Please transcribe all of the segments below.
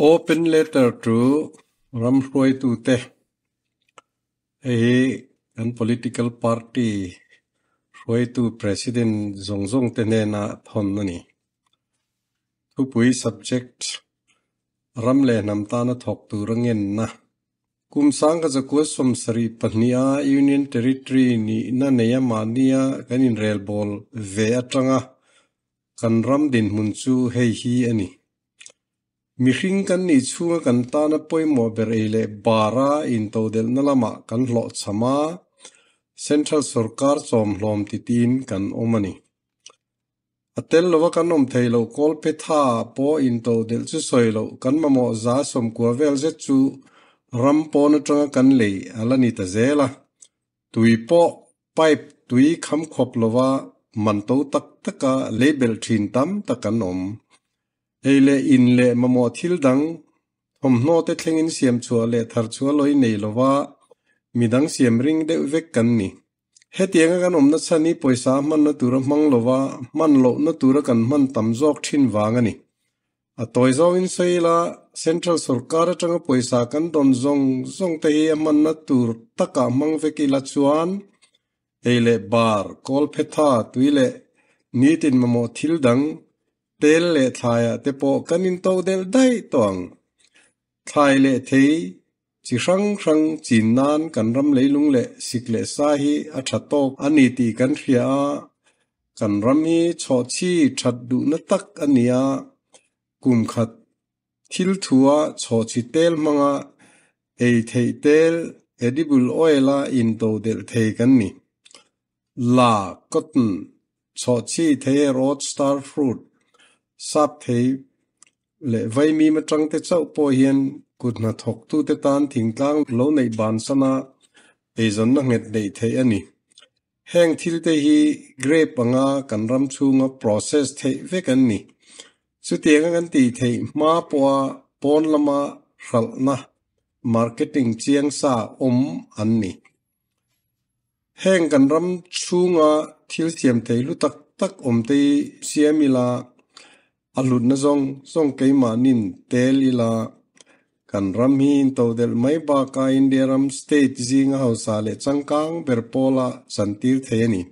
Open letter to Ramshroy to te an political party Roy to President Zongzong tenena thon nani. Tupui subject Ramle namtana thok tu rangen na. Kumsang ka zakwaswam sari pahnia Union Territory ni na neyama niya kanin railball ve atanga kan ram din munchu hei hi ani. Mihring kan ni chunga kan tana poimo bereile bara in todel nalama kan lo chama Central Sarkar chom hlom titin kan omani. Atel lova kan om thailo kolpe tha po in todel chu soilo kan mamo za som kwa vel je chu rampo na tanga kan lei alani ta zela. Tui po pipe tui kham khop lova manto tak taka label thin tam takan om. Eile in le mamo thil dang thom no te thlengin siam chua le thar chua loi nei lova midang siam ring de vek kan ni hetianga kan omna chani poisa man na tura mang lova man lo na tura kan man tam jok thin wangani a toy zo in seila Central Sarkar atanga poisa kan don zong te hi man na tur taka mang veki la chuan eile bar kol phetha tuile nitin mamo thil dang tel le thaya te po kanin to del dai tong thai le thei chi rang chin nan kan ram leilung le sikle sa hi a thatok ani ti kan hria kan ram hi cho chi that du na tak ania kum khat thil thua cho chi tel manga ei thei tel edible oil in to del thei kan ni la cotton cho chi thei road star fruit sap thei le vai mi ma tang te chau po hian kut na thok tu te tan thing tlang lo nei ban sana e zon na nget dei thei ani heng thil te hi grape anga kan ram chunga process thei ve kan ni chu tianga kan ti thei ma poa pon lama hral na marketing chiang sa an ni heng kan ram chunga thil siam thei lu tak te siamila alut na zong keima nin tel ila kan ram hi to del mai ba ka India ram state jing hausa le changkang berpola santir theni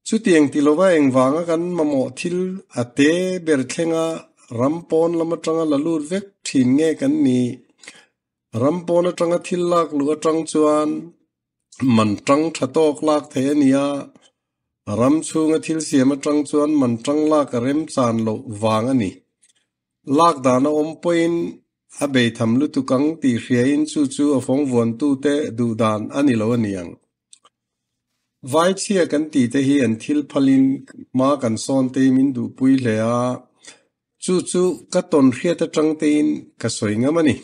chu tiang tilova engwanga kan mamo thil ate ber thlenga rampon lama tanga lalur vek thin nge kan ni rampon atanga thil lak lu atang chuan man tang thatok lak thenia ram chunga thil siam atang chuan man tang la ka rem chan lo wangani lak dana om point abei tham lu tukang ti hria in chu afong von tu te du dan ani lo aniang vai chia kan ti te hi an thil phalin ma kan son te min du pui hlea chu ka ton hria ta tang te in ka soinga mani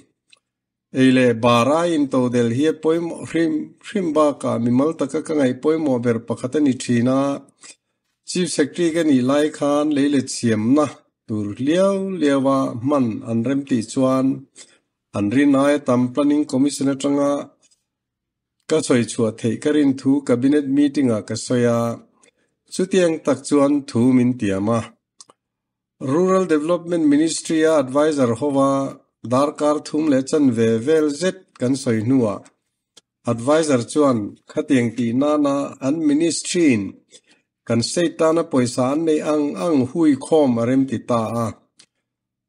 eile bara in to del hi poimo hrim ba ka mimal taka ka ngai poimo ber pakhatani thina chief secretary ka ni lai khan leile chiam na tur liawa man an rem ti chuan an rinai tam planning commission atanga ka choi chua thei karin thu cabinet meeting a ka soya chutiang tak chuan thu min tiama rural development ministry advisor howa darkar thum le chan ve vel zet kan soi nuwa advisor chuan khatiang ti nana an ministry kan seitana poisa an nei ang hui khom arem ti ta a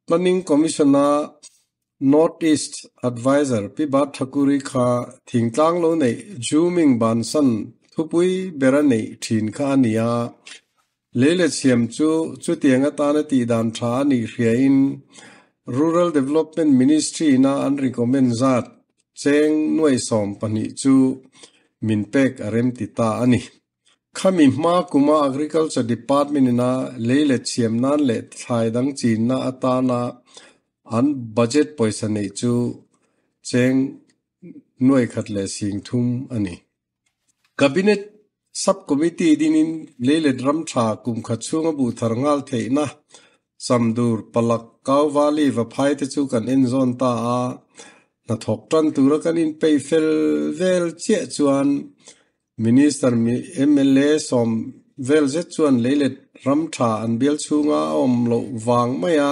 planning commissioner northeast advisor piba thakuri kha thingtlang lo nei zooming bansan thupui beranei thin kha nia lele chiam chu tianga ta na ti dan tha ni hriain rural development ministry na an recommend zat cheng noi som pani chu minpek arem ti ta ani khami ma kuma agriculture department na leile chiam nan le thlai dang chin na atana an budget poisa nei chu cheng noi khat le sing thum ani cabinet subcommittee dinin leile dram tha kum kha chunga bu tharngal theina samdur palak kaw valley va phai te chu kan en zone ta a na thok tan tura kan in pei fel vel che chuan minister MLA som vel je chuan leile ram tha an bel chunga om lo wang maya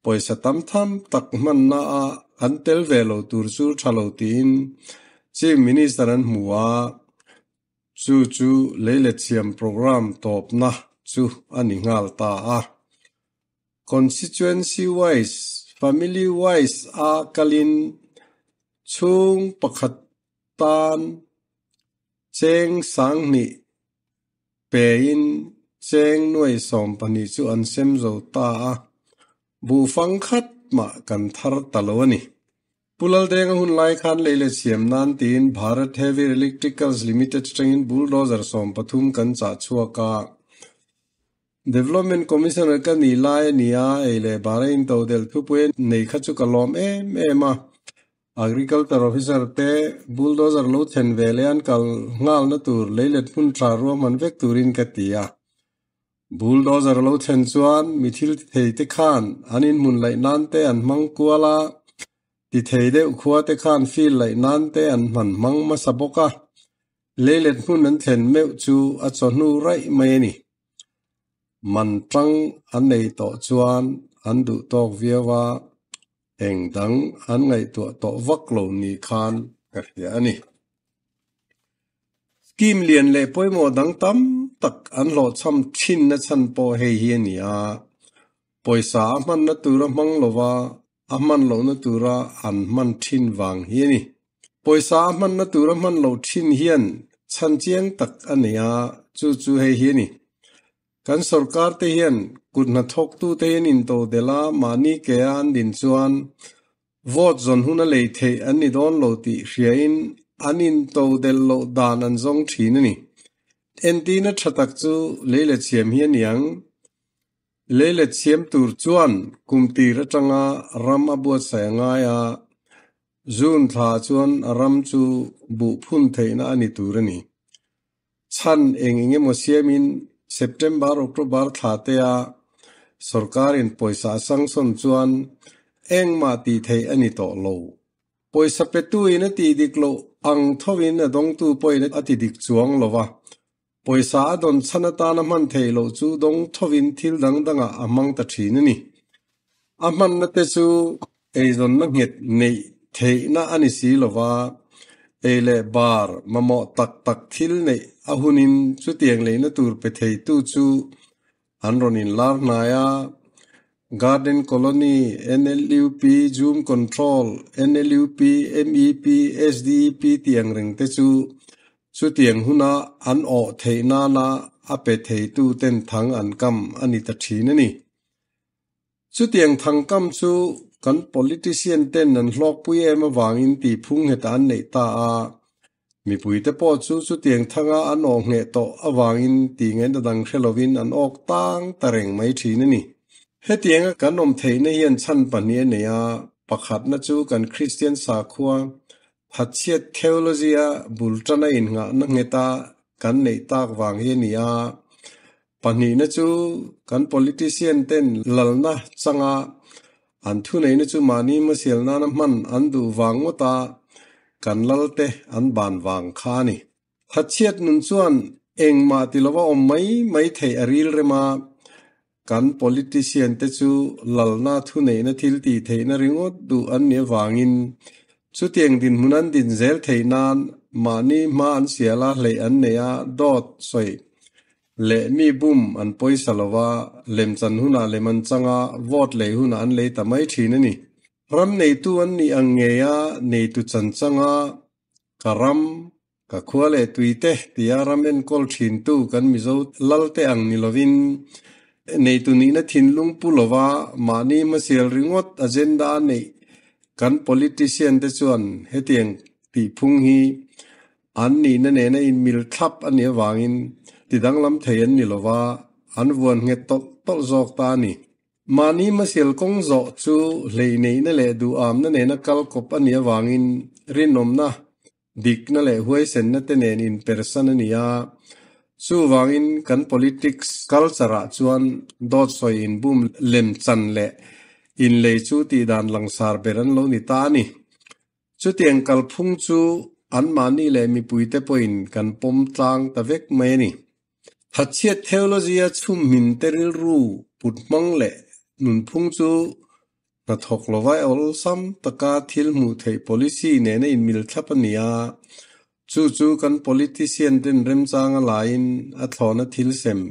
poisa tam tham tak man na a an tel velo tur chu thalo tin chief minister an hmuwa chu leile chiam program top na chu ani ngal ta a constituency wise family wise a kalin chung pakhat tan cheng sang ni pein cheng noi som pani chu an sem zo ta a bu fang khat ma kan thar taloni pulal deng hun lai khan leile chiam nan tin Bharat Heavy Electricals Limited train bulldozer som pathum kan cha chuaka Development Commissioner ka ni lai nia ele barain to del thupuen nei khachu kalom ema Agriculture Officer te bulldozer lo chen velian kal ngal na tur leilet pun tra ro man vek turin katia bulldozer lo chen chuan mithil thei te khan anin mun lai nan te an mang kuala ti thei de khua te khan feel lai nan te an man mang ma saboka leilet pun an thlen meu chu a chonu rai mai ni man tang an nei to chuan an du tok viawa eng dang an ngai to vak lo ni khan ka hia ani scheme lian le poimo dang tam tak an lo cham thin na chan po hei hi ni a poisa man na tura mang lova aman lo na tura an man thin wang hi ni poisa man na tura man lo thin hian chan chiang tak ania chu hei hi ni kan sarkar te hian kutna thok tu te in to dela mani ke an din chuan vote zon huna lei the an ni don lo ti hriain anin to del lo dan an zong thin ni entina thatak chu leile chiam hian yang leile chiam tur chuan kumti ratanga ram abuat sa nga ya zun tha chuan ram chu bu phun theina ani turani chan engenge mo siamin September October thatea sarkarin poisa sangson chuan engma ti thei ani to lo poisa petu ina ti diklo ang thowin adong tu poina ati dik chuang lova poisa don chanata na man thei lo chu dong thowin thil danga amang ta thin ni aman na te chu eizon na nget nei thei na ani si lova ele bar mamo tak thil nei ahunin chu tiang leina tur pe thei tu chu anronin lar naya garden colony NLUP zoom control NLUP MEP SDEP tiang ring te chu tiang huna an o theina na ape thei tu ten thang an kam ani ta thina ni chu tiang thang kam chu kan politician ten nan hlok pui ema wangin ti phung hetan nei ta a mi puite po chu tiang thanga an o nge to awangin ti ngen dang hrelovin an ok tang tareng mai thina ni he tianga kan om theina hian chan pania neya pakhat na chu kan Christian sakhua phachiat theology a bultana in nga na ngeta kan nei tak wang hi nia pani na chu kan politician ten lalna changa an thu nei na chu mani ma selna na man an du wangota kan lalte an ban wang khani phachiat nun chuan engma tilawa om mai thei aril rema kan politician te chu lalna thu nei na thil ti theina ringot du an ne wangin chu tiang din munan din zel theinan mani ma an siala hle an neya dot soi le mi bum an poisa lova lemchan huna leman changa vote le huna an le tamai thina ni ram nei tu an ni angeya nei tu chan changa karam ka khwale tuite tia ramen kol thin tu kan mizo lalte ang ni lovin nei tu ni na thinlung pulova mani masel ringot agenda nei kan politician te chuan hetiang ti phung hi an ni na ne na in mil thap ani wangin tidang lam thein ni lova an won nge to zok ta ni mani masel kong zo chu lei nei na le du am na ne na kal kop ani wangin rinom na dik na le huai sen na te nen in person ania chu wangin kan politics culture chuan dot soi in bum lem chan le in le chu ti dan langsar beran lo ni ta ni chu tiang kal phung chu an mani le mi puite point kan pom tlang ta vek mai ni hachiat theology a chum min teril ru putmang le nun phung chu na thok lovai ol sam taka thil mu thei policy ne na in mil thapania chu kan politician den rem changa lain a thlona thil sem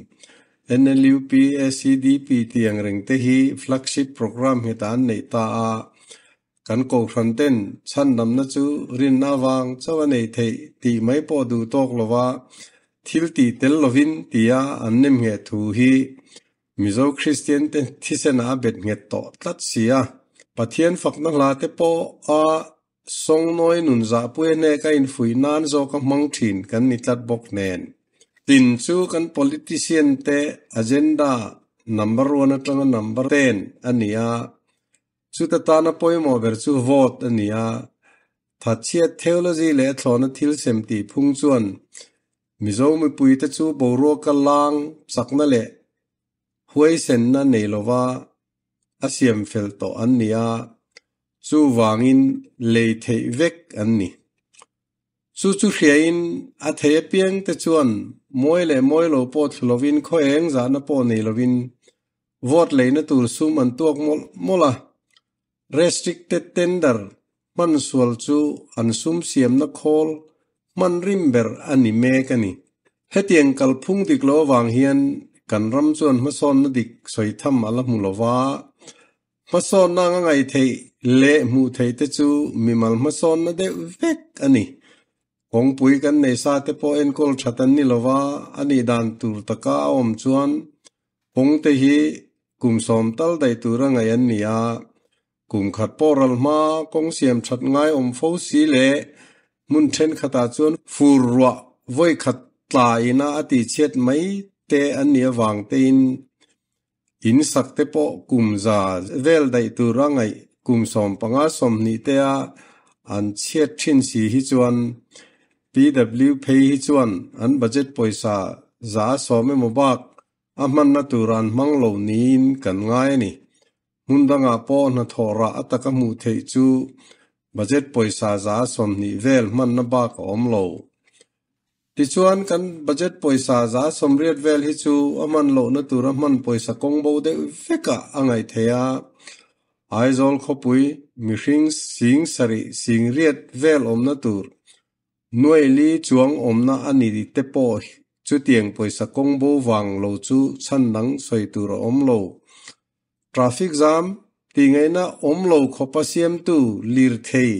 NLUP SCDP tiang reng te hi flagship program hetan nei ta a kan ko thran ten chan nam na chu rin na wang chawa nei thei ti mai po du tok lova thil ti tel lovin tia annem he thu hi mizo Christian ten thisena bet nge to tlat sia pathian fakna la te po a song noi nun za pu ne ka in fui nan zo ka mang thin kan ni tlat bok nen tin chu kan politician te agenda number 1 atanga number 10 ania chu ta ta na poimo ber chu vote ania tha chia theology le thlona thil sem ti phung chuan mizo mi pui te chu boro ka lang sakna le huai sen na nei lova asiam fel to ania chu wangin le thei vek anni chu hriain a thei piang te chuan moi lo po thlovin kho eng za na po nei lovin vote leina tur sum an tuak mola restricted tender man sual chu an sum siam na khol man rimber ani me kani hetiang kal phung dik lo wang hian kan ram chuan ma son na dik soi tham ala mulova ma son na ngai thei le mu thei te chu mimal ma son na de vek ani kong pui kan nei sa te po en kol thatan ni lova ani dan tur taka om chuan kong te hi kum som tal dai tur ngai an nia kum khat poral ma kong siam that ngai om fo si le mun then khata chuan fur ruwa voi khat tla ina ati chet mai te an nia wang te in sak te po kum za vel dai tur ngai kum som panga som ni te a an chet thin si hi chuan PW pay hi chuan an budget poisa za some mobak aman na turan manglo nin kan ngai ni mundanga po na thora ataka mu thei chu budget poisa za som ni vel man na ba ka omlo ti chuan kan budget poisa za som riat vel hi chu aman lo na tura man poisa kongbo de feka angai theya aizol khopui mihring sing sari sing riat vel om na tur nuai li chuang omna ani di te po chu tiang poisa kongbo wang lo chu chan nang soi tur om lo traffic jam ti ngai na om lo khopa siam tu lir thei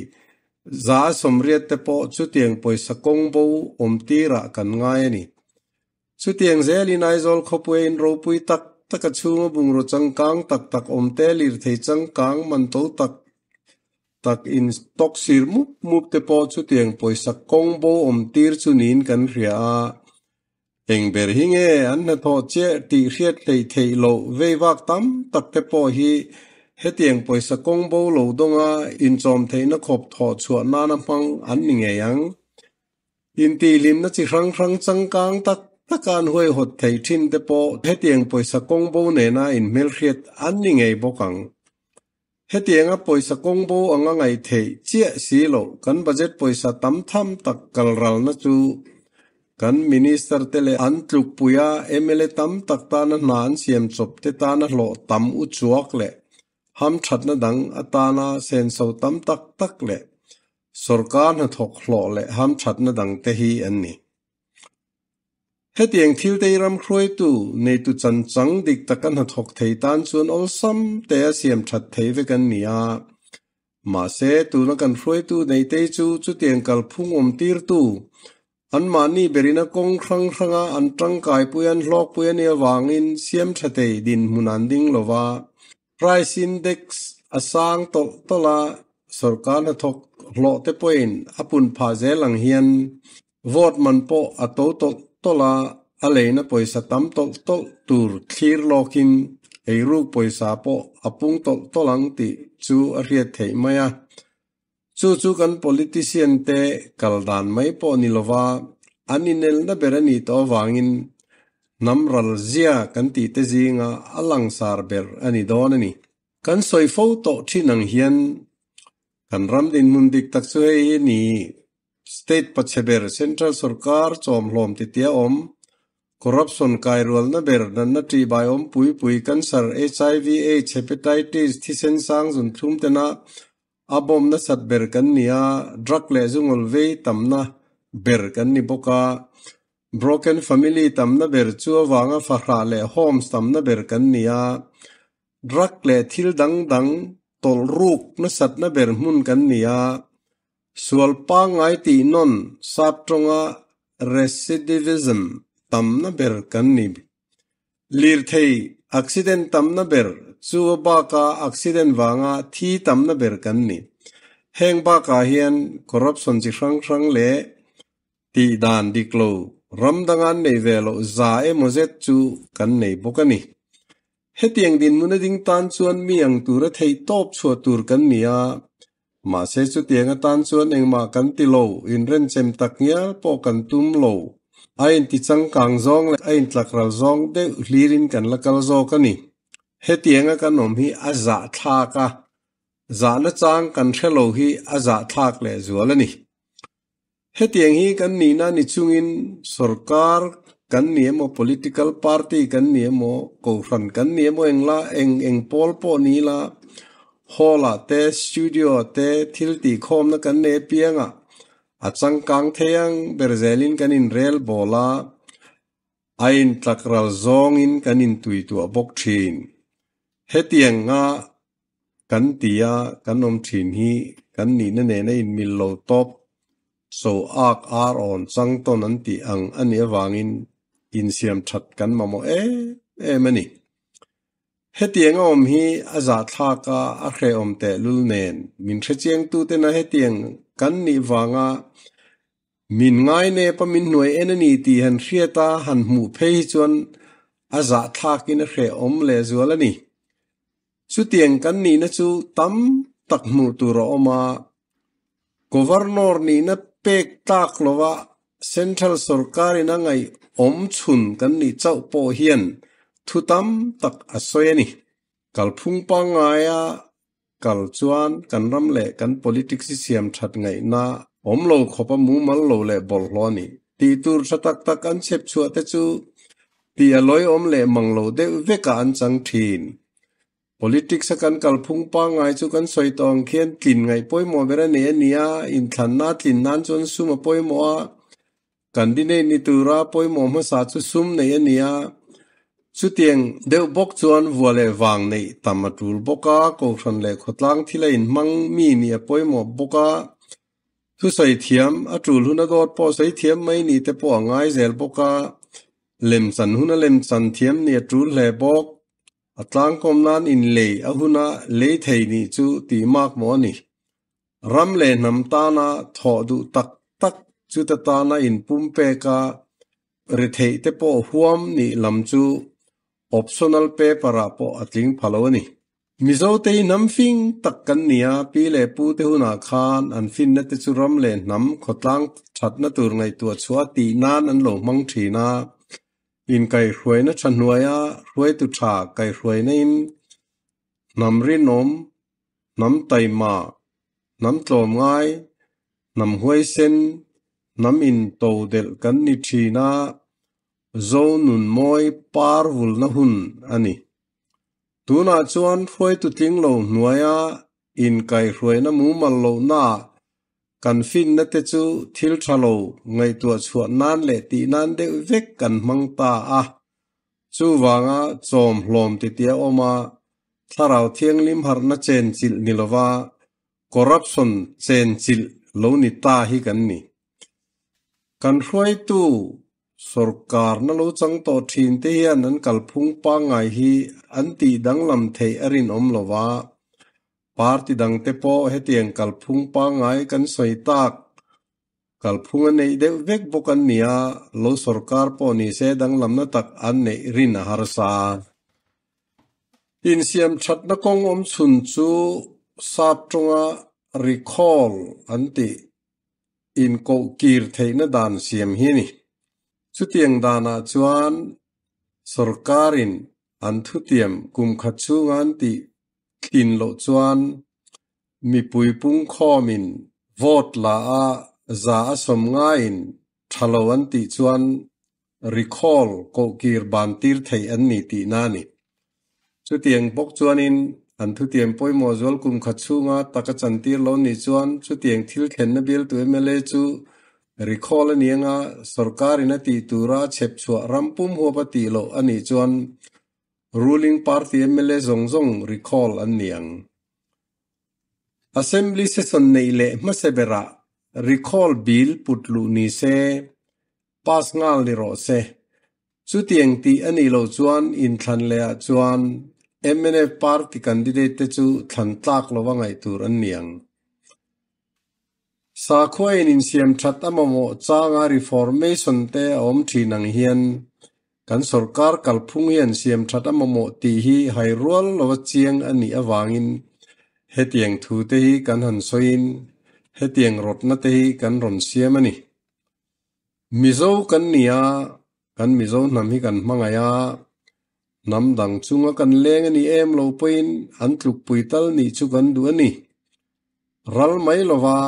za somriat te po chu tiang poisa kongbo om tira kan ngai ni chu tiang zeli nai zol khopuin ro pui tak taka chunga bungro changkang tak om te lir thei changkang man to tak in stock sir mup te po chu tiang poisa kongbo om tir chu nin kan ria eng ber hinge an na tho che ti riat thei lo ve wak tam tak te po hi hetiang poisa kongbo lo donga in chom theina khop tho chuan na na mang an ni nge yang in ti lim na chi rang changkang takan huai hot thei thin te po hetiang poisa kongbo ne na in mel riat an ni nge bokang hetianga poisa kongbo anga ngai thei chia silo kan budget poisa tam tham tak kalral na chu kan minister tele antluk puya MLA tam tak ta na nan siam chop te ta na lo tam u chuak le ham that na dang atana sen so tam tak le sarkar na thok hlo le ham that na dang te hi anni hetiang thil te ram khroi tu nei tu chan chang dik takan ha thok thei tan chuan ol sam te siam that thei ve kan nia ma se tu na kan khroi tu nei te chu tiang kal phung om tir tu an mani berina kong ranga an tang kai puyan hlok puyan ya wangin siam thate din munan ding lova price index asang tola sarkar na thok hlo te point apun pha zelang hian vote man po ato tola aleina poisa tam tol tur thlir lokin eiru poisa po apung tolang ti chu ariat thei maya chu kan politician te kaldan mai po nilova aninel na berani to wangin namral zia kan ti te zinga alang sar ber ani donani kan soi photo thinang hian kan ramdin mundik tak chu ni state pacheber central sarkar chom hlom ti tia om corruption kai rol na ber nan na tri bai pui cancer HIV AIDS hepatitis thisen sang zun thum tena abom na sat ber kan nia drug le zungol ve tamna ber kan ni boka broken family tamna ber chu wanga fahra le homes tamna ber kan nia drug le thil dang tol ruk na sat na ber mun kan nia sual pa ngai ti non sap tonga recidivism tamna ber kan ni lir thei accident tamna ber chu ba ka accident wanga thi tamna ber kan ni heng ba ka hian corruption chi rang le ti dan diklo ramdangan nei velo za emozet chu kan nei bokani hetiang din munading tan chuan miang tura thei top chua tur kan nia ma se chu tianga tan chuan engma kan ti lo in ren chem tak nya po kan tum lo ain ti chang kang zong le ain tlakral zong de hlirin kan lakal zo kani hetianga kan om hi aza tha ka za na chang kan thelo hi aza thak le zualani hetiang hi kan ni na ni chungin sarkar kan niemo political party kan niemo ko ran kan niemo eng pol po ni la hola te studio te thilti khom na kan ne pianga achang kang theyang berzelin kan in rel bola ain tlakral zong in kan in tui tu bok thin hetiang nga kan tia kan om thin hi kan ni na ne na in mil lo top so ak ar on chang ton an ti ang ani awangin in siam that kan mamo mani hetiang om hi aza tha ka a khe om te lul nen min thecheng tu te na hetiang kan ni wanga min ngai ne pa min noi enani ti han hriata han mu phei chuan aza tha kin a khe om le zualani chu tiang kan ni na chu tam tak mu tu ro oma governor ni na pek tak lowa central sarkar ina ngai om chun kan ni chau po hian thutam tak asoyani kalphung pa ngaya kal chuan kan ram le kan politics siam that ngai na om lo khopa mu mal lo le bol hloni ti tur satak tak an chep chu te chu ti aloi om le manglo de veka an chang thin politics kan kalphung pa ngai chu kan soitong khian tlin ngai poimo bera ne nia in than na tlin nan chon suma poimo a kandine ni tura poimo ma sa chu sum nei ania chu tiang deu bok chuan vuale wang nei tamatul boka ko thon le khotlang thila in mang mi ni poimo boka thu sai thiam atul huna dot po sai thiam mai ni te po ngai zel boka lem san huna lem san thiam ni atul le bok atlang kom nan in le ahuna le thei ni chu ti mak mo ni ram le nam ta na tho du tak chu ta ta na in pumpe ka ri thei te po huam ni lam chu optional paper a po atling phalo ni mizo te nam fing tak kan nia pi le pu te huna khan an fin na te chu ram le nam khotlang that na tur ngai tu chua ti nan an lo mang thina in kai hruai na chanhuaya hruai tu tha kai hruai na in nam rin nom nam taima nam tlom ngai nam huai sen nam in to del kan ni thina zo nun moi par vul na hun ani tuna chuan hruai tu tling lo hnuaya in kai hruai na mu mal lo na kan fin na te chu thil thalo ngai tua chuan nan le ti nan de vek kan mang ta a chu wanga chom hlom ti tia oma tharau thiang lim har na chen chil nilowa corruption chen chil lo ni ta hi kan ni kan hruai tu sarkar na lo chang to thin te hian an kalphung pa ngai hi an ti dang lam thei arin om lowa party dang te po hetiang kalphung pa ngai kan soi tak kalphung nei de vek bokan nia lo sarkar po ni se dang lam na tak an nei rin har sa in siam that na kong om chun chu sap tonga recall anti in ko kir thei na dan siam hi ni chu tiang dana chuan sarkarin an thu tiam kum khat chu ngan ti thin lo chuan mi pui pung khomin vote la a za som nga in thalo an ti chuan recall ko kir ban tir thei an ni ti na ni chu tiang bok chuanin an thu tiang poi mo zol kum khachunga taka chantir lo ni chuan chu tiang thil khen na bil tu mla chu recall anianga sarkar ina ti tura chep chua rampum ho pati lo ani chuan ruling party mla zongzong recall an niang assembly session nei le masebera recall bill putlu ni se pas ngal ni ro se chu tiang ti ani lo chuan in thlan le a chuan MNF party candidate te chu thlan tlak lo wangai tur an niang sa khwain in siam that amamo changa reformation te om thinang hian kan sarkar kalphung hian siam that amamo ti hi hairual lo chiang ani awangin hetiang thu te hi kan han soin hetiang rotna te hi kan ron siam ani mizo kan nia kan mizo nam hi kan mangaya nam dang chunga kan leng ani em lo poin an tluk puital ni chu kan du ani ral mai lova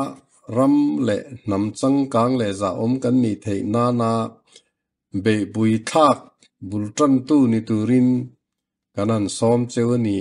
ram le nam chang kang le za om kan ni thei na na be bui thak bultan tu ni turin kanan som cheu ani